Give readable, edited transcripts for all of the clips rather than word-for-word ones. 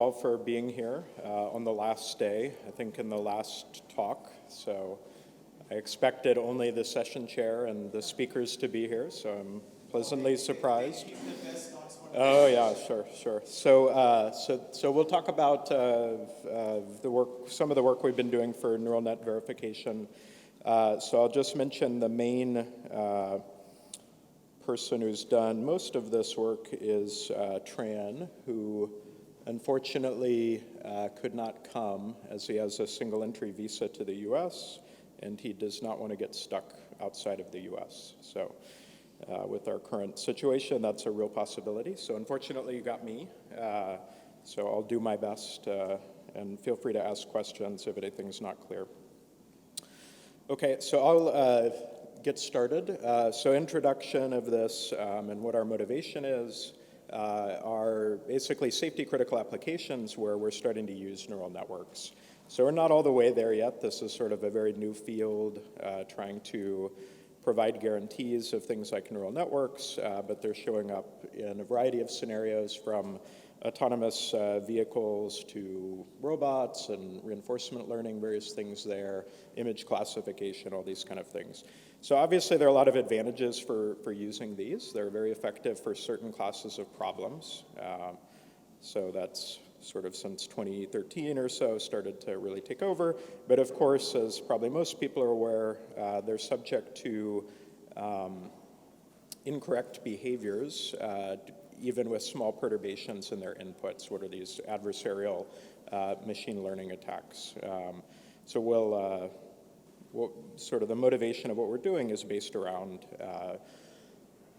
All for being here on the last day, I think in the last talk. So I expected only the session chair and the speakers to be here, so I'm pleasantly surprised. Oh yeah, sure. So we'll talk about the work, some of the work we've been doing for neural net verification. So I'll just mention the main person who's done most of this work is Tran, who unfortunately could not come as he has a single entry visa to the US and he does not want to get stuck outside of the US. So with our current situation, that's a real possibility. So unfortunately you got me. So I'll do my best and feel free to ask questions if anything's not clear. Okay, so I'll get started. So introduction of this and what our motivation is. Are basically safety critical applications where we're starting to use neural networks. So we're not all the way there yet. This is sort of a very new field trying to provide guarantees of things like neural networks, but they're showing up in a variety of scenarios from autonomous vehicles to robots and reinforcement learning, various things there, image classification, all these kind of things. So obviously there are a lot of advantages for using these. They're very effective for certain classes of problems. So that's sort of since 2013 or so started to really take over. But of course, as probably most people are aware, they're subject to incorrect behaviors, even with small perturbations in their inputs. What are these adversarial machine learning attacks? So sort of the motivation of what we're doing is based around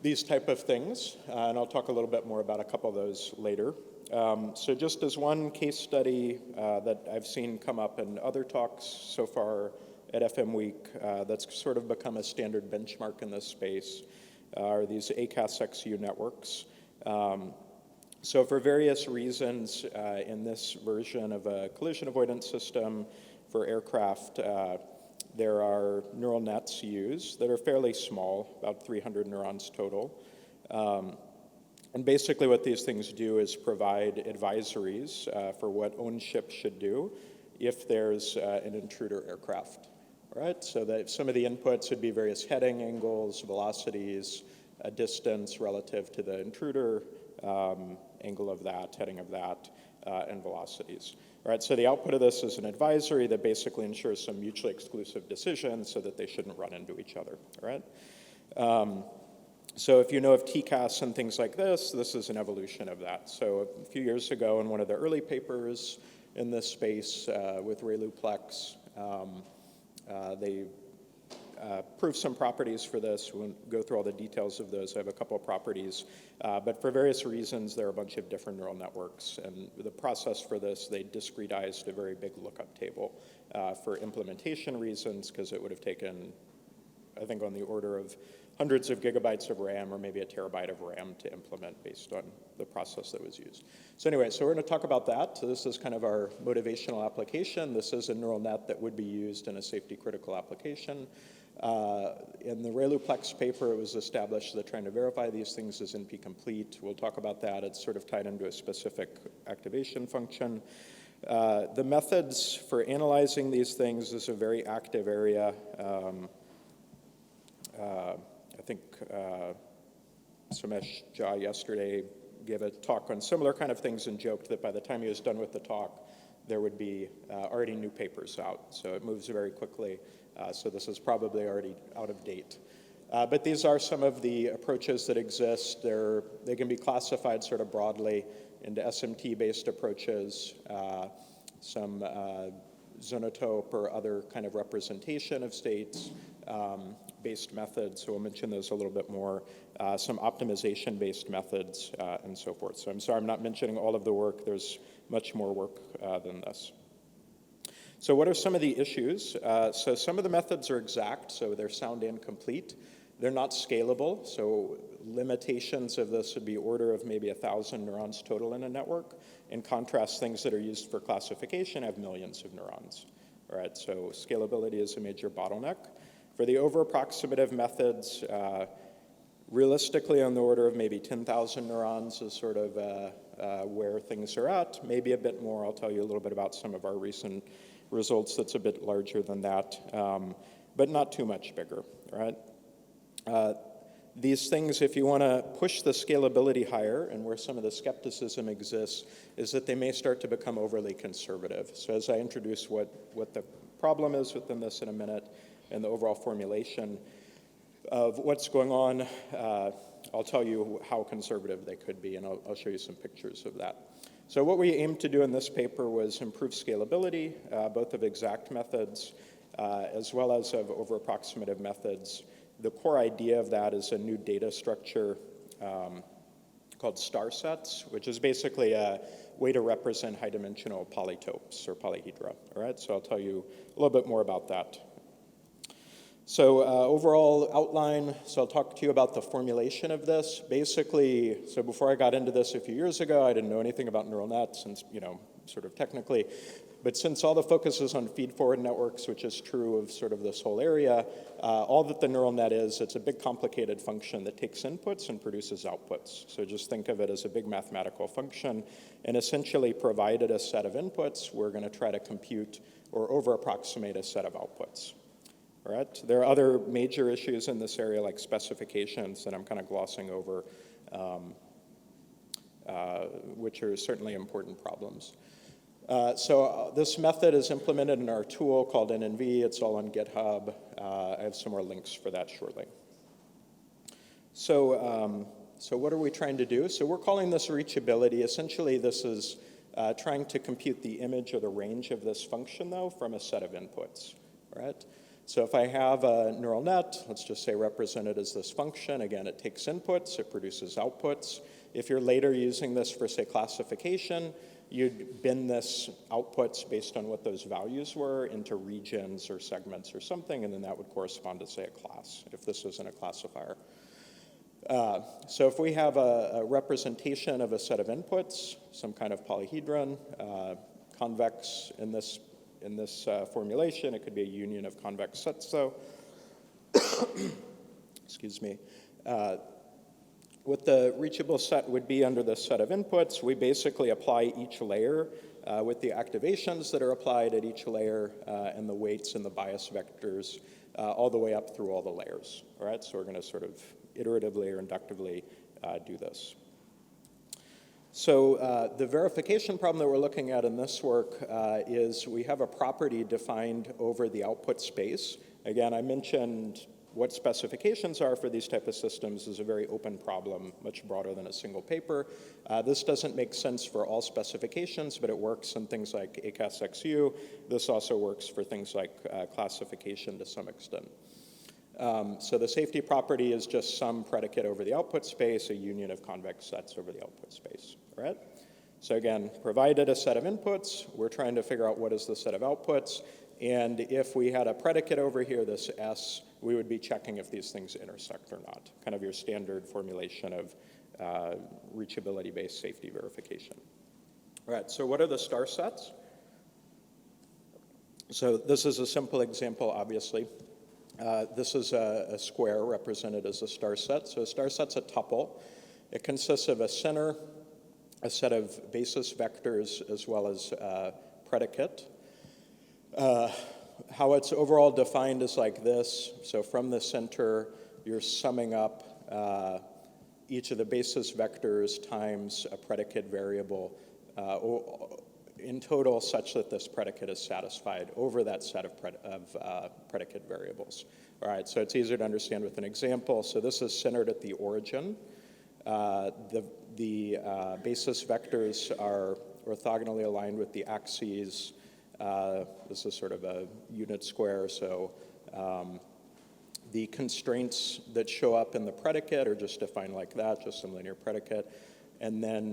these type of things, and I'll talk a little bit more about a couple of those later. So just as one case study that I've seen come up in other talks so far at FM Week that's sort of become a standard benchmark in this space are these ACAS-XU networks. So for various reasons in this version of a collision avoidance system for aircraft, there are neural nets used that are fairly small, about 300 neurons total. And basically what these things do is provide advisories for what ownership should do if there's an intruder aircraft. Right? So that some of the inputs would be various heading angles, velocities, distance relative to the intruder, angle of that, heading of that, and velocities. Right, so the output of this is an advisory that basically ensures some mutually exclusive decisions so that they shouldn't run into each other. Right? So if you know of TCAS and things like this is an evolution of that. So a few years ago in one of the early papers in this space with Raylose, they proved some properties for this. We won't go through all the details of those. I have a couple of properties. But for various reasons, there are a bunch of different neural networks. And the process for this, they discretized a very big lookup table for implementation reasons, because it would have taken, I think, on the order of hundreds of gigabytes of RAM or maybe a terabyte of RAM to implement based on the process that was used. So anyway, so we're going to talk about that. So this is kind of our motivational application. This is a neural net that would be used in a safety critical application. In the Raylose paper, it was established that trying to verify these things is NP-complete. We'll talk about that. It's sort of tied into a specific activation function. The methods for analyzing these things is a very active area. I think Somesh Jha yesterday gave a talk on similar kind of things and joked that by the time he was done with the talk, there would be already new papers out. So it moves very quickly. So this is probably already out of date. But these are some of the approaches that exist. They can be classified sort of broadly into SMT-based approaches, some Zonotope or other kind of representation of states based methods. So we'll mention those a little bit more. Some optimization-based methods and so forth. So I'm sorry I'm not mentioning all of the work. There's much more work than this. So what are some of the issues? So some of the methods are exact, so they're sound and complete. They're not scalable, so limitations of this would be order of maybe 1,000 neurons total in a network. In contrast, things that are used for classification have millions of neurons. All right, so scalability is a major bottleneck. For the over-approximative methods, realistically on the order of maybe 10,000 neurons is sort of a where things are at, maybe a bit more. I'll tell you a little bit about some of our recent results that's a bit larger than that, but not too much bigger, right? These things, if you want to push the scalability higher, and where some of the skepticism exists, is that they may start to become overly conservative. So as I introduce what the problem is within this in a minute, and the overall formulation of what's going on, I'll tell you how conservative they could be, and I'll show you some pictures of that. So what we aimed to do in this paper was improve scalability, both of exact methods as well as of over-approximative methods. The core idea of that is a new data structure called star sets, which is basically a way to represent high-dimensional polytopes or polyhedra. All right, so I'll tell you a little bit more about that. So overall outline, so I'll talk to you about the formulation of this. Basically, so before I got into this a few years ago, I didn't know anything about neural nets, and sort of technically. But since all the focus is on feed-forward networks, which is true of sort of this whole area, all that the neural net is, it's a big complicated function that takes inputs and produces outputs. So just think of it as a big mathematical function, and essentially provided a set of inputs, we're going to try to compute or over-approximate a set of outputs. All right? There are other major issues in this area, like specifications, that I'm kind of glossing over, which are certainly important problems. So this method is implemented in our tool called NNV. It's all on GitHub. I have some more links for that shortly. So, so what are we trying to do? So we're calling this reachability. Essentially, this is trying to compute the image or the range of this function, though, from a set of inputs, right? So if I have a neural net, let's just say represented as this function, again, it takes inputs, it produces outputs. If you're later using this for, say, classification, you'd bin this outputs based on what those values were into regions or segments or something, and then that would correspond to, say, a class, if this wasn't a classifier. So if we have a representation of a set of inputs, some kind of polyhedron, convex in this formulation, it could be a union of convex sets, though. Excuse me. What the reachable set would be under this set of inputs, we basically apply each layer with the activations that are applied at each layer and the weights and the bias vectors all the way up through all the layers. All right, so we're going to sort of iteratively or inductively do this. So the verification problem that we're looking at in this work is we have a property defined over the output space. Again, I mentioned what specifications are for these type of systems is a very open problem, much broader than a single paper. This doesn't make sense for all specifications, but it works in things like ACAS-XU. This also works for things like classification to some extent. So the safety property is just some predicate over the output space, a union of convex sets over the output space, all right? So again, provided a set of inputs, we're trying to figure out what is the set of outputs, and if we had a predicate over here, this S, we would be checking if these things intersect or not, kind of your standard formulation of reachability-based safety verification. All right, so what are the star sets? So this is a simple example, obviously. This is a square represented as a star set. So a star set's a tuple. It consists of a center, a set of basis vectors, as well as predicate. How it's overall defined is like this. So from the center, you're summing up each of the basis vectors times a predicate variable in total such that this predicate is satisfied over that set of predicate variables. All right, so it's easier to understand with an example. So this is centered at the origin. The basis vectors are orthogonally aligned with the axes. This is sort of a unit square, so the constraints that show up in the predicate are just defined like that, just some linear predicate. And then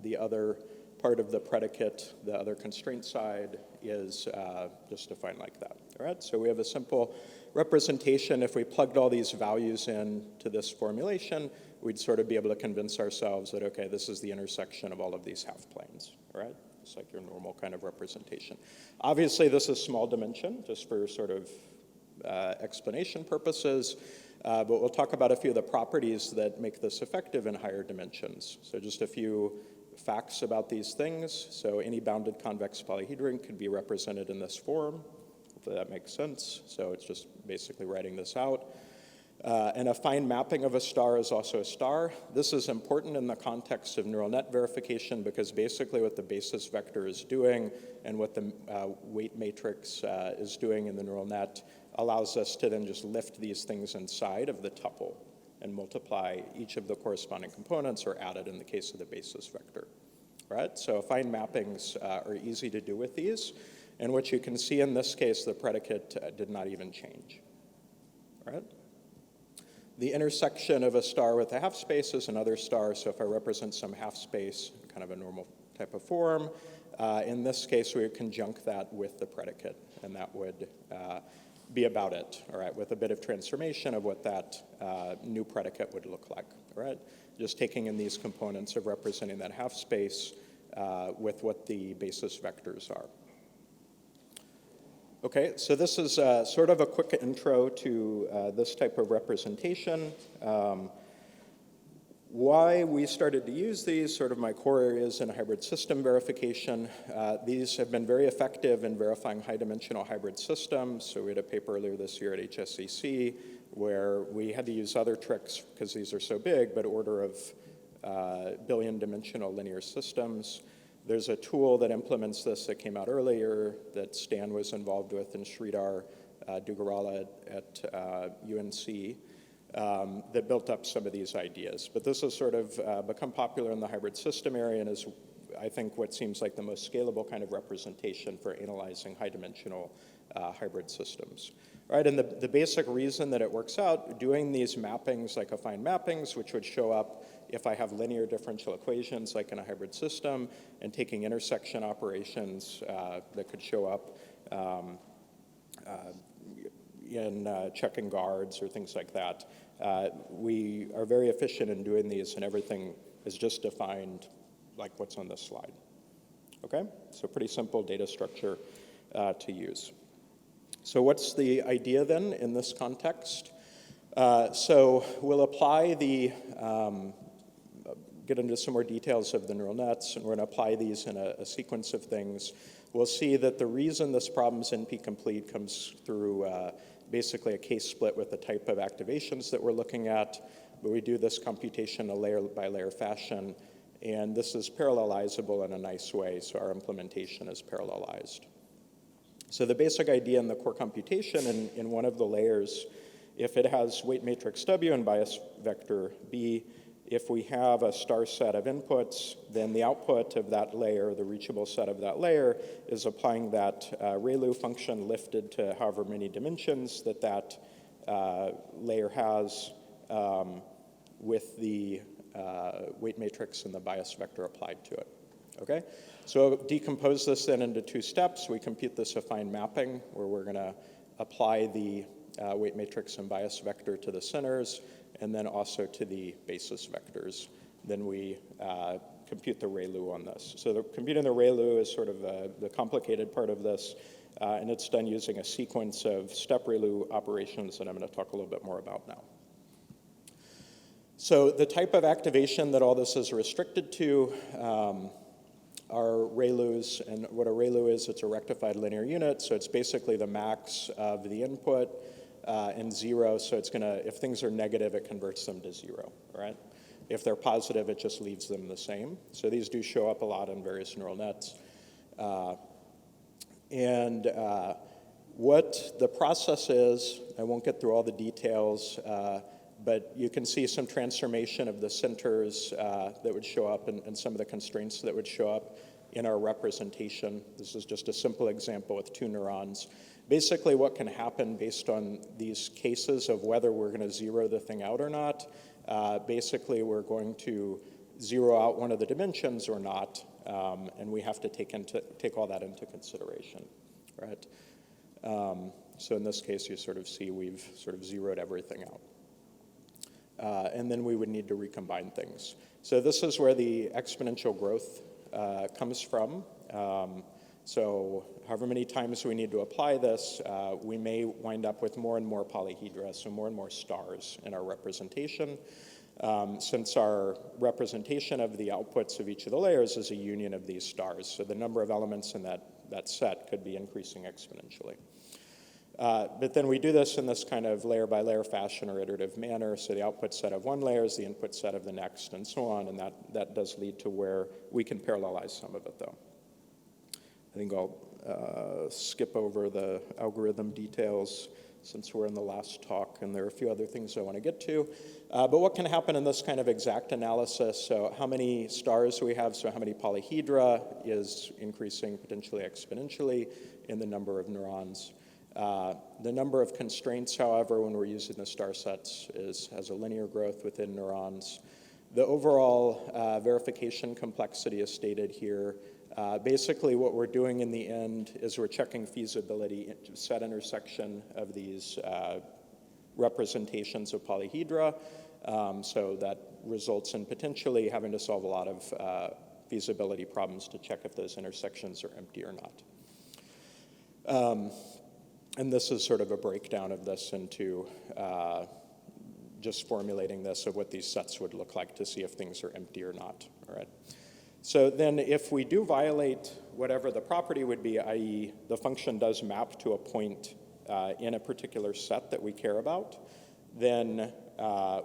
the other part of the predicate, the other constraint side, is just defined like that. All right, so we have a simple representation. If we plugged all these values in to this formulation, we'd sort of be able to convince ourselves that, okay, this is the intersection of all of these half planes, all right? It's like your normal kind of representation. Obviously, this is small dimension, just for sort of explanation purposes, but we'll talk about a few of the properties that make this effective in higher dimensions. So just a few facts about these things. So any bounded convex polyhedron could be represented in this form. Hopefully that makes sense. So it's just basically writing this out. And a fine mapping of a star is also a star. This is important in the context of neural net verification because basically what the basis vector is doing and what the weight matrix is doing in the neural net allows us to then just lift these things inside of the tuple and multiply each of the corresponding components or add it in the case of the basis vector. Right? So fine mappings are easy to do with these. And what you can see in this case, the predicate did not even change. Right? The intersection of a star with a half space is another star, so if I represent some half space, kind of a normal type of form, in this case we would conjunct that with the predicate, and that would be about it, all right, with a bit of transformation of what that new predicate would look like, all right? Just taking in these components of representing that half space with what the basis vectors are. Okay, so this is sort of a quick intro to this type of representation. Why we started to use these, sort of my core areas in hybrid system verification. These have been very effective in verifying high-dimensional hybrid systems. So we had a paper earlier this year at HSCC where we had to use other tricks because these are so big, but order of billion-dimensional linear systems. There's a tool that implements this that came out earlier that Stan was involved with and Sridhar Dugarala at UNC that built up some of these ideas. But this has sort of become popular in the hybrid system area and is, I think, what seems like the most scalable kind of representation for analyzing high-dimensional hybrid systems. All right, and the basic reason that it works out, doing these mappings like affine mappings, which would show up if I have linear differential equations like in a hybrid system, and taking intersection operations that could show up in checking guards or things like that. We are very efficient in doing these, and everything is just defined like what's on this slide. Okay, so pretty simple data structure to use. So what's the idea then in this context? So we'll apply the, get into some more details of the neural nets, and we're going to apply these in a sequence of things. We'll see that the reason this problem is NP-complete comes through basically a case split with the type of activations that we're looking at, but we do this computation in a layer-by-layer fashion, and this is parallelizable in a nice way, so our implementation is parallelized. So the basic idea in the core computation in one of the layers, if it has weight matrix W and bias vector B, if we have a star set of inputs, then the output of that layer, the reachable set of that layer, is applying that Raylose function lifted to however many dimensions that that layer has with the weight matrix and the bias vector applied to it. Okay? So decompose this then into two steps. We compute this affine mapping, where we're going to apply the weight matrix and bias vector to the centers, and then also to the basis vectors. Then we compute the Raylose on this. So computing the Raylose is sort of the complicated part of this, and it's done using a sequence of step Raylose operations that I'm going to talk a little bit more about now. So the type of activation that all this is restricted to are Raylose, and what a Raylose is, it's a rectified linear unit, so it's basically the max of the input and zero, so it's going to, if things are negative, it converts them to zero, right? If they're positive, it just leaves them the same. So these do show up a lot in various neural nets. What the process is, I won't get through all the details, but you can see some transformation of the centers that would show up and some of the constraints that would show up in our representation. This is just a simple example with 2 neurons. Basically, what can happen based on these cases of whether we're going to zero the thing out or not, basically we're going to zero out one of the dimensions or not, and we have to take all that into consideration, right? So in this case, you sort of see we've sort of zeroed everything out. And then we would need to recombine things. So this is where the exponential growth comes from. So however many times we need to apply this, we may wind up with more and more polyhedra, so more and more stars in our representation. since our representation of the outputs of each of the layers is a union of these stars. So the number of elements in that set could be increasing exponentially. But then we do this in this kind of layer-by-layer fashion or iterative manner. So the output set of one layer is the input set of the next, and so on. And that does lead to where we can parallelize some of it, though. I think I'll skip over the algorithm details since we're in the last talk, and there are a few other things I want to get to. But what can happen in this kind of exact analysis? So how many stars we have, so how many polyhedra is increasing potentially exponentially in the number of neurons. The number of constraints, however, when we're using the star sets has a linear growth within neurons. The overall verification complexity is stated here. Basically, what we're doing in the end is we're checking feasibility set intersection of these representations of polyhedra. So that results in potentially having to solve a lot of feasibility problems to check if those intersections are empty or not. And this is sort of a breakdown of this into just formulating this of what these sets would look like to see if things are empty or not. All right. So then if we do violate whatever the property would be, i.e. the function does map to a point in a particular set that we care about, then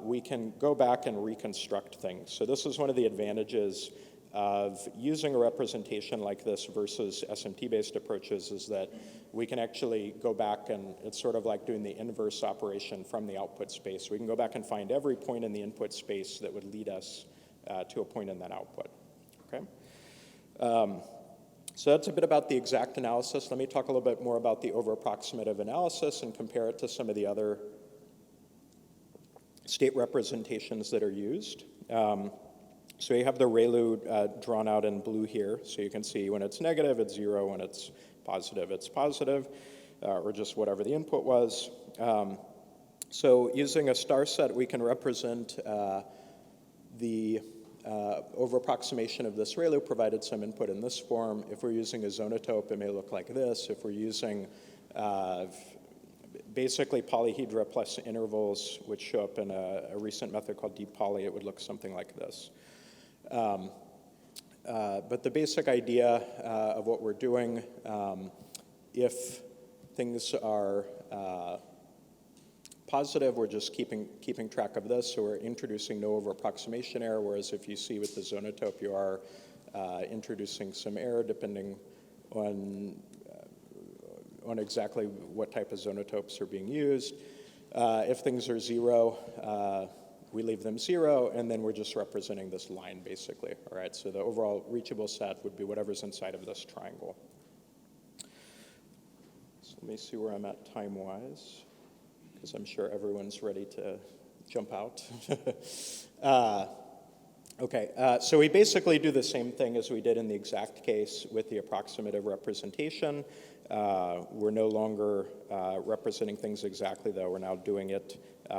we can go back and reconstruct things. So this is one of the advantages of using a representation like this versus SMT-based approaches, is that we can actually go back, and it's sort of like doing the inverse operation from the output space. We can go back and find every point in the input space that would lead us to a point in that output. Okay? So that's a bit about the exact analysis. Let me talk a little bit more about the over-approximative analysis and compare it to some of the other state representations that are used. So you have the Raylose drawn out in blue here. So you can see when it's negative, it's 0. When it's positive, or just whatever the input was. So using a star set, we can represent the over-approximation of this Raylose, provided some input in this form. If we're using a zonotope, it may look like this. If we're using basically polyhedra plus intervals, which show up in a recent method called deep poly, it would look something like this. But the basic idea of what we're doing, if things are positive, we're just keeping track of this, so we're introducing no over-approximation error, whereas if you see with the zonotope, you are introducing some error depending on exactly what type of zonotopes are being used. If things are 0, we leave them 0, and then we're just representing this line, basically. All right, so the overall reachable set would be whatever's inside of this triangle. So let me see where I'm at time-wise, because I'm sure everyone's ready to jump out. Okay, so we basically do the same thing as we did in the exact case with the approximative representation. We're no longer representing things exactly, though. We're now doing it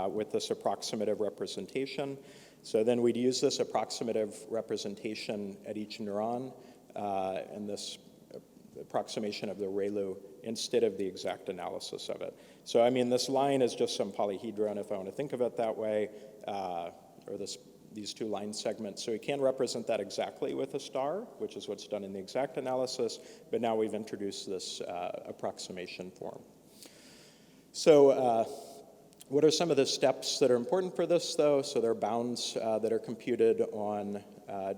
with this approximative representation. So then we'd use this approximative representation at each neuron and this approximation of the Raylose instead of the exact analysis of it. So I mean, this line is just some polyhedron, if I want to think of it that way, or these two line segments. So we can represent that exactly with a star, which is what's done in the exact analysis, but now we've introduced this approximation form. So what are some of the steps that are important for this, though? So there are bounds that are computed on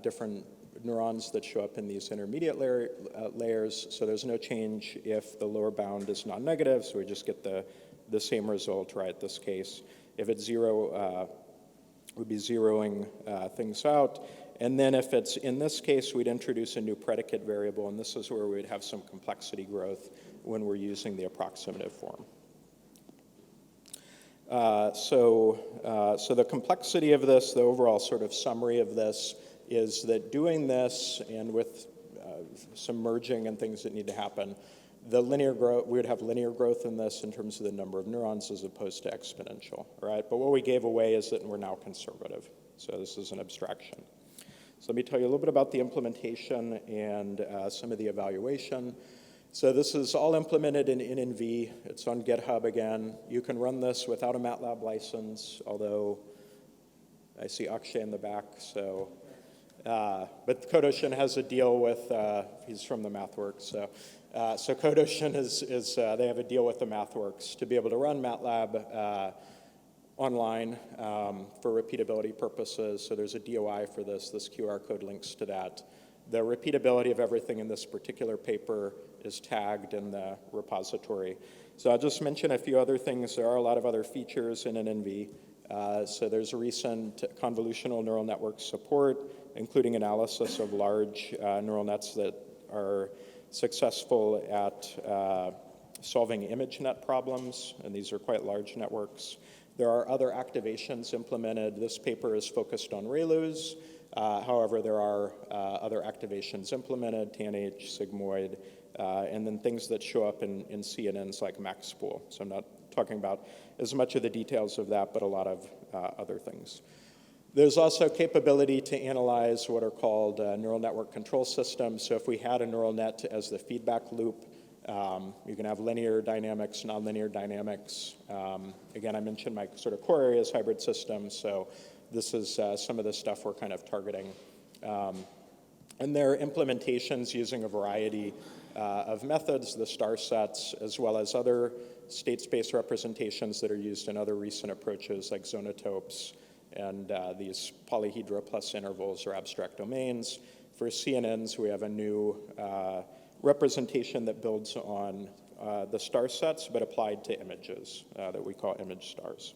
different neurons that show up in these intermediate layers. So there's no change if the lower bound is non-negative, so we just get the same result, right, in this case. If it's 0, we'd be zeroing things out. And then if it's, in this case, we'd introduce a new predicate variable, and this is where we'd have some complexity growth when we're using the approximative form. So the complexity of this, the overall sort of summary of this, is that doing this, and with some merging and things that need to happen, the linear growth, we would have linear growth in this in terms of the number of neurons as opposed to exponential, right? But what we gave away is that we're now conservative. So this is an abstraction. So let me tell you a little bit about the implementation and some of the evaluation. So this is all implemented in INNV. It's on GitHub again. You can run this without a MATLAB license, although I see Akshay in the back, so. But CodeOcean has a deal with, he's from the MathWorks, so CodeOcean they have a deal with the MathWorks to be able to run MATLAB online for repeatability purposes. So there's a DOI for this. This QR code links to that. The repeatability of everything in this particular paper is tagged in the repository. So I'll just mention a few other things. There are a lot of other features in an NV. So there's a recent convolutional neural network support, including analysis of large neural nets that are successful at solving ImageNet problems, and these are quite large networks. There are other activations implemented. This paper is focused on Raylose. However, there are other activations implemented, TANH, sigmoid, and then things that show up in CNNs like MaxPool. So I'm not talking about as much of the details of that, but a lot of other things. There's also capability to analyze what are called neural network control systems. So if we had a neural net as the feedback loop, you can have linear dynamics, nonlinear dynamics. Again, I mentioned my sort of core area is hybrid systems, so this is some of the stuff we're kind of targeting. And there are implementations using a variety of methods, the star sets, as well as other state space representations that are used in other recent approaches like zonotopes and these polyhedra plus intervals or abstract domains. For CNNs, we have a new representation that builds on the star sets but applied to images that we call image stars.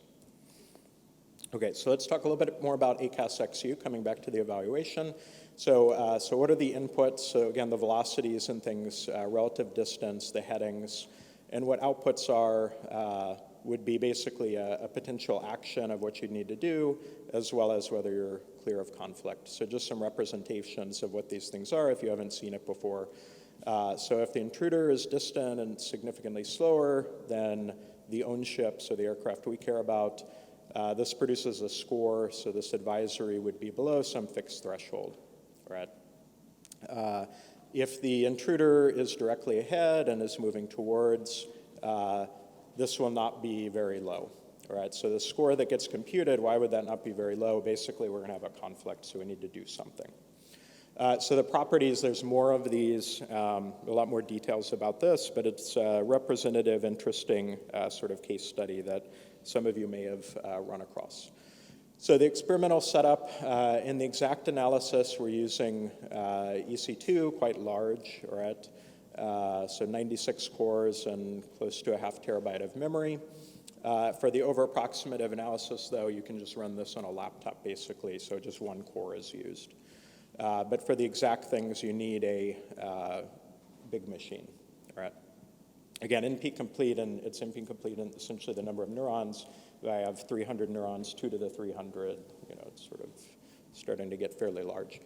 Okay, so let's talk a little bit more about ACAS-XU, coming back to the evaluation. So what are the inputs? So again, the velocities and things, relative distance, the headings, and what outputs are would be basically a potential action of what you'd need to do, as well as whether you're clear of conflict. So just some representations of what these things are if you haven't seen it before. So if the intruder is distant and significantly slower than the own ship, so the aircraft we care about, this produces a score, so this advisory would be below some fixed threshold, right? If the intruder is directly ahead and is moving towards, this will not be very low, right? So the score that gets computed, why would that not be very low? Basically, we're gonna have a conflict, so we need to do something. So the properties, there's more of these, a lot more details about this, but it's a representative, interesting sort of case study that some of you may have run across. So the experimental setup, in the exact analysis, we're using EC2, quite large, right? So 96 cores and close to a ½ terabyte of memory. For the over-approximative analysis, though, you can just run this on a laptop, basically, so just one core is used. But for the exact things, you need a big machine, right? Again, NP complete, and it's NP complete in essentially the number of neurons. I have 300 neurons, 2 to the 300. You know, it's sort of starting to get fairly large.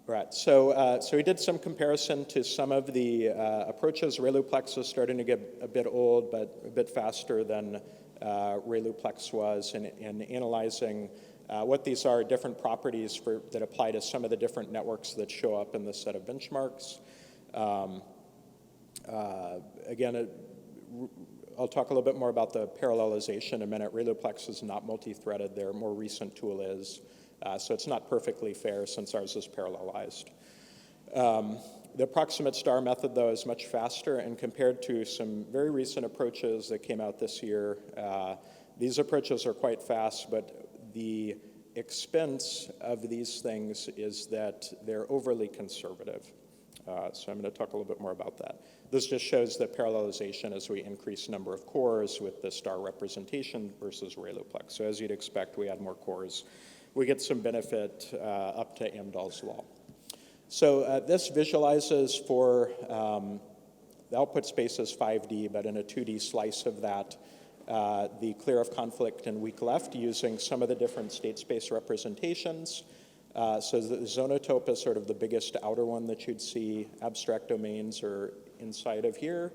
Right, so we did some comparison to some of the approaches. Rayloplex is starting to get a bit old, but a bit faster than Rayloplex was in analyzing what these are, different properties that apply to some of the different networks that show up in this set of benchmarks. Again, I'll talk a little bit more about the parallelization in a minute. Rayloplex is not multi-threaded. Their more recent tool is. So it's not perfectly fair since ours is parallelized. The approximate star method, though, is much faster, and compared to some very recent approaches that came out this year, these approaches are quite fast, but the expense of these things is that they're overly conservative. So I'm going to talk a little bit more about that. This just shows the parallelization as we increase number of cores with the star representation versus Rayloplex. So as you'd expect, we add more cores. We get some benefit up to Amdahl's law. So this visualizes for, the output space is 5D, but in a 2D slice of that, the clear of conflict and weak left using some of the different state space representations. So the zonotope is sort of the biggest outer one that you'd see. Abstract domains are inside of here.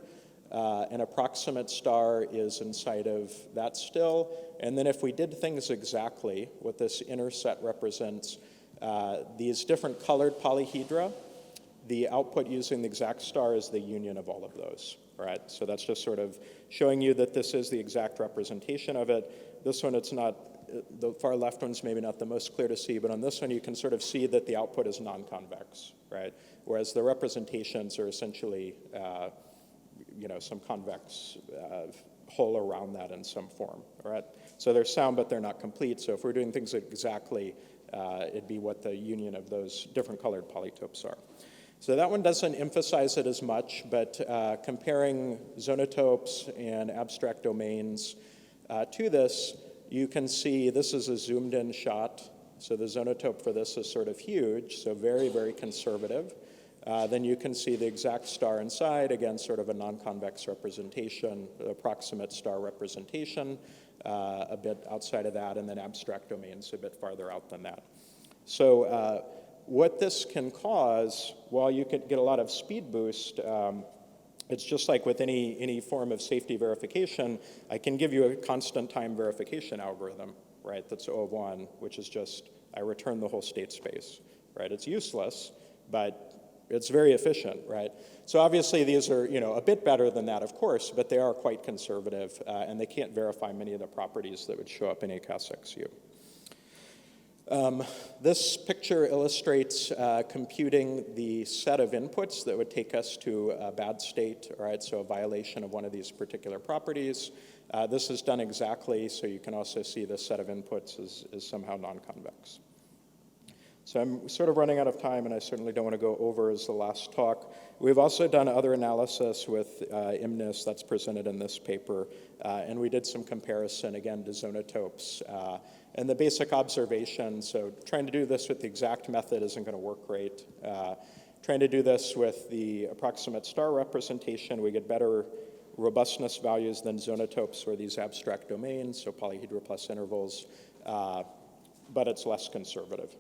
An approximate star is inside of that still. And then if we did things exactly, what this inner set represents, these different colored polyhedra, the output using the exact star is the union of all of those, right? So that's just sort of showing you that this is the exact representation of it. This one, it's not The far left one's maybe not the most clear to see, but on this one you can sort of see that the output is non-convex, right? Whereas the representations are essentially, some convex hole around that in some form, all right? So they're sound, but they're not complete. So if we're doing things exactly, it'd be what the union of those different colored polytopes are. So that one doesn't emphasize it as much, but comparing zonotopes and abstract domains to this, you can see this is a zoomed in shot. So the zonotope for this is sort of huge, so very, very conservative. Then you can see the exact star inside, again, sort of a non-convex representation, approximate star representation, a bit outside of that, and then abstract domains a bit farther out than that. So what this can cause, while you could get a lot of speed boost, it's just like with any form of safety verification, I can give you a constant time verification algorithm, right, that's O of 1, which is just, I return the whole state space, right? It's useless, but it's very efficient, right? So obviously these are, a bit better than that, of course, but they are quite conservative, and they can't verify many of the properties that would show up in ACAS-XU. This picture illustrates computing the set of inputs that would take us to a bad state, all right, so a violation of one of these particular properties. This is done exactly, so you can also see the set of inputs is somehow non-convex. So I'm sort of running out of time, and I certainly don't want to go over as the last talk. We've also done other analysis with IMNIS that's presented in this paper, and we did some comparison, again, to zonotopes. And the basic observation, so trying to do this with the exact method isn't going to work great. Trying to do this with the approximate star representation, we get better robustness values than zonotopes or these abstract domains, so polyhedra plus intervals, but it's less conservative.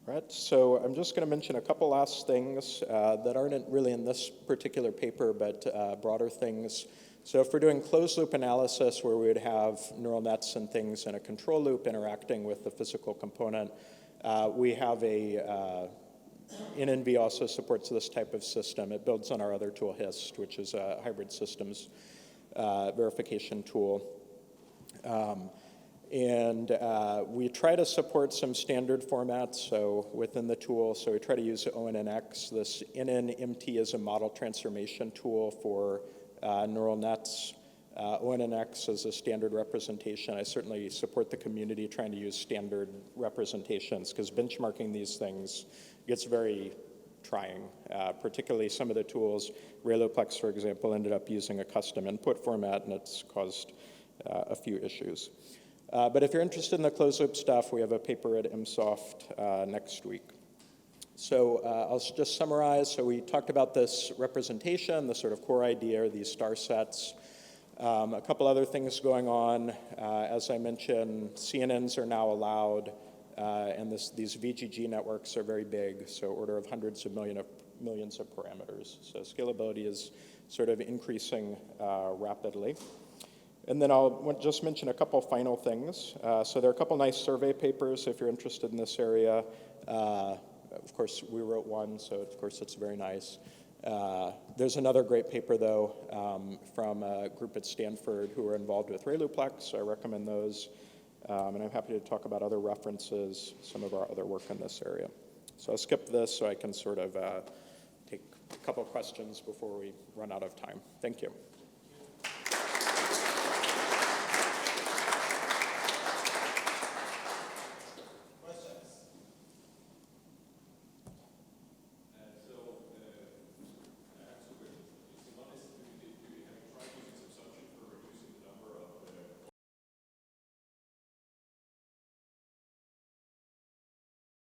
Right, so I'm just going to mention a couple last things that aren't really in this particular paper, but broader things. So if we're doing closed loop analysis where we would have neural nets and things in a control loop interacting with the physical component, we have NNV also supports this type of system. It builds on our other tool, HIST, which is a hybrid systems verification tool. And we try to support some standard formats, so within the tool, so we try to use ONNX. This NNMT is a model transformation tool for neural nets. ONNX is a standard representation. I certainly support the community trying to use standard representations, because benchmarking these things gets very trying, particularly some of the tools. Raylose, for example, ended up using a custom input format, and it's caused a few issues. But if you're interested in the closed loop stuff, we have a paper at MSoft next week. So I'll just summarize. So we talked about this representation, the sort of core idea, these star sets. A couple other things going on. As I mentioned, CNNs are now allowed, and these VGG networks are very big, so order of hundreds of millions of parameters. So scalability is sort of increasing rapidly. And then I'll just mention a couple final things. So there are a couple nice survey papers if you're interested in this area. Of course, we wrote one, so of course it's very nice. There's another great paper, though, from a group at Stanford who are involved with Rayloplex, so I recommend those. And I'm happy to talk about other references, some of our other work in this area. So I'll skip this so I can sort of take a couple questions before we run out of time. Thank you.